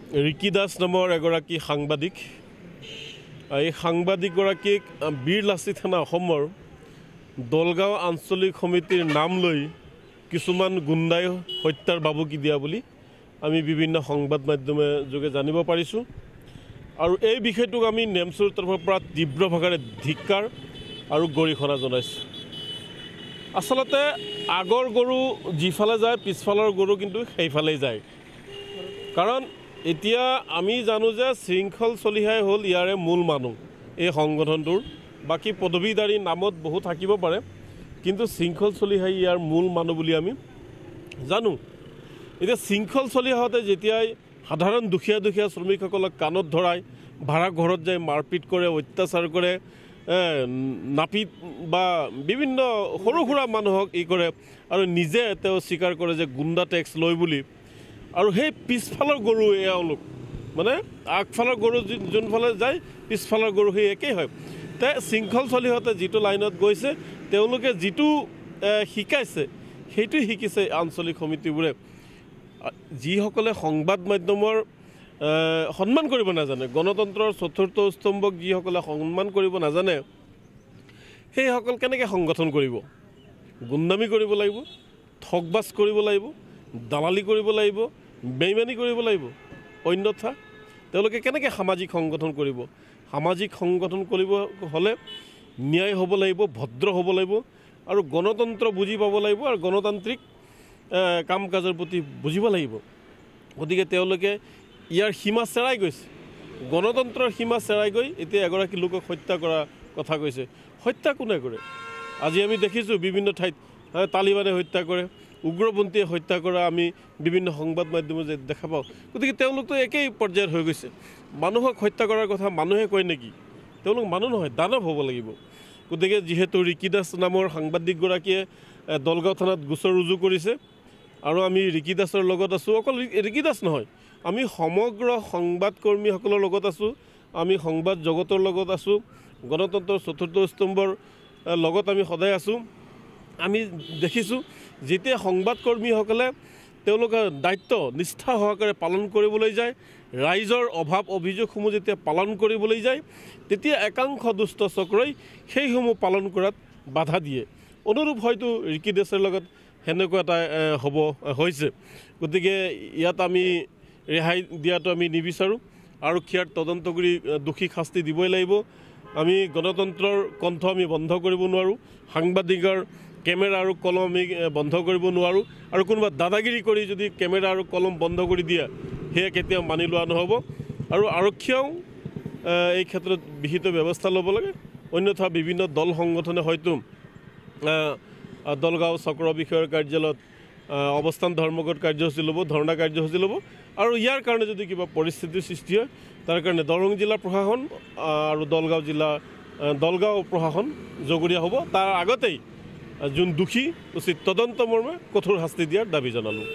Ricky Das নামৰ এগৰাকী সাংবাদিক। এই সাংবাদিকগৰাকীক বীৰলাচি থানা অসমৰ দলগাঁও আঞ্চলিক সমিতিৰ নাম লৈ কিছুমান গুণ্ডাই হত্যাৰ বাবুকি দিয়া বুলি আমি বিভিন্ন সংবাদ মাধ্যমে যোগে জানিব পাৰিছোঁ। আৰু এই বিষয়টোক আমি নেমচুৰ তৰফৰ পৰা তীব্ৰ ভাষাৰে ধিক্কাৰ আৰু গৰিহণা জনাইছোঁ। আচলতে আগৰ গৰু যিফালে যায় পিছফালৰ গৰু কিন্তু সেইফালেই যায়। কাৰণ এতিয়া আমি জানো যে শৃংখল চলিহাই হ'ল ইয়াৰে মূল মানুহ এই সংগঠনটোৰ। বাকী পদবীদাৰী নামত বহু থাকিব পাৰে, কিন্তু শৃংখল চলিহাই ইয়াৰ মূল মানুহ বুলি আমি জানো। এতিয়া শৃংখল চলিহাতে যেতিয়াই সাধাৰণ দুখীয়া শ্ৰমিকসকলক কাণত ধৰাই ভাড়া ঘৰত যায় মাৰপিট কৰে, অত্যাচাৰ কৰে, নাপিত বা বিভিন্ন সৰু সুৰা মানুহক কৰে, আৰু নিজে তেওঁ স্বীকাৰ কৰে যে গুণ্ডা টেক্স লয় বুলি। আৰু সেই পিছফালৰ গৰু এওঁলোক, মানে আগফালৰ গৰু যোনফালে যায় পিছফালৰ গৰু সেই একেই হয়। তে শৃংখল চলিহতে যিটো লাইনত গৈছে, তেওঁলোকে যিটো শিকাইছে সেইটোৱে শিকিছে আঞ্চলিক সমিতিবোৰে। যিসকলে সংবাদ মাধ্যমৰ সন্মান কৰিব নাজানে, গণতন্ত্ৰৰ চতুৰ্থ স্তম্ভক যিসকলে সন্মান কৰিব নাজানে, সেইসকল কেনেকৈ সংগঠন কৰিব? গুণ্ডামি কৰিব লাগিব, ঠগবাজ কৰিব লাগিব, দালালি কৰিব লাগিব, বেইমানি কৰিব লাগিব। অন্যথা তেওঁলোকে কেনেকৈ সামাজিক সংগঠন কৰিব? সামাজিক সংগঠন কৰিব হ'লে ন্যায় হ'ব লাগিব, ভদ্ৰ হ'ব লাগিব, আৰু গণতন্ত্ৰ বুজি পাব লাগিব, আৰু গণতান্ত্ৰিক কাম কাজৰ প্ৰতি বুজিব লাগিব। গতিকে তেওঁলোকে ইয়াৰ সীমা চেৰাই গৈছে, গণতন্ত্ৰৰ সীমা চেৰাই গৈ এতিয়া এগৰাকী লোকক হত্যা কৰা কথা কৈছে। হত্যা কোনে কৰে? আজি আমি দেখিছোঁ বিভিন্ন ঠাইত তালিবানে হত্যা কৰে, উগ্ৰপন্থীয়ে হত্যা কৰা আমি বিভিন্ন সংবাদ মাধ্যমত যে দেখা পাওঁ। গতিকে তেওঁলোকতো একেই পৰ্যায়ত হৈ গৈছে। মানুহক হত্যা কৰাৰ কথা মানুহে কয় নেকি? তেওঁলোক মানুহ নহয়, দানৱ হ'ব লাগিব। গতিকে যিহেতু ৰিকি দাস নামৰ সাংবাদিকগৰাকীয়ে দলগাঁও থানাত গোচৰ ৰুজু কৰিছে, আৰু আমি ৰিকি দাসৰ লগত আছোঁ। অকল ৰিকি দাস নহয়, আমি সমগ্ৰ সংবাদকৰ্মীসকলৰ লগত আছোঁ, আমি সংবাদ জগতৰ লগত আছোঁ, গণতন্ত্ৰৰ চতুৰ্থ স্তম্ভৰ লগত আমি সদায় আছোঁ। আমি দেখিছোঁ যেতিয়া সংবাদকৰ্মীসকলে তেওঁলোকৰ দায়িত্ব নিষ্ঠা সহকাৰে পালন কৰিবলৈ যায়, ৰাইজৰ অভাৱ অভিযোগসমূহ যেতিয়া পালন কৰিবলৈ যায়, তেতিয়া একাংশ দুষ্ট চক্ৰই সেইসমূহ পালন কৰাত বাধা দিয়ে। অনুৰূপ হয়তো ৰিকি দাসৰ লগত সেনেকুৱা এটা হৈছে। গতিকে ইয়াত আমি ৰেহাই দিয়াটো আমি নিবিচাৰোঁ। আৰক্ষীয়ে তদন্ত কৰি দোষীক শাস্তি দিবই লাগিব। আমি গণতন্ত্ৰৰ কণ্ঠ আমি বন্ধ কৰিব নোৱাৰোঁ, সাংবাদিকৰ কেমেৰা আৰু কলম আমি বন্ধ কৰিব নোৱাৰোঁ, আৰু কোনোবা দাদাগিৰি কৰি যদি কেমেৰা আৰু কলম বন্ধ কৰি দিয়ে সেয়া কেতিয়াও মানি লোৱা নহ'ব। আৰু আৰক্ষীয়েও এই ক্ষেত্ৰত বিহিত ব্যৱস্থা ল'ব লাগে। অন্যথা বিভিন্ন দল সংগঠনে হয়তো দলগাঁও চক্ৰ বিষয়াৰ কাৰ্যালয়ত অৱস্থান ধৰ্মঘট কাৰ্যসূচী ল'ব, ধৰ্ণা কাৰ্যসূচী ল'ব। আৰু ইয়াৰ কাৰণে যদি কিবা পৰিস্থিতিৰ সৃষ্টি হয়, তাৰ কাৰণে দৰং জিলা প্ৰশাসন আৰু দলগাঁও প্ৰশাসন জগৰীয়া হ'ব। তাৰ আগতেই যোন দোষী উচিত তদন্ত মৰ্মে কঠোৰ শাস্তি দিয়াৰ দাবী জনালোঁ।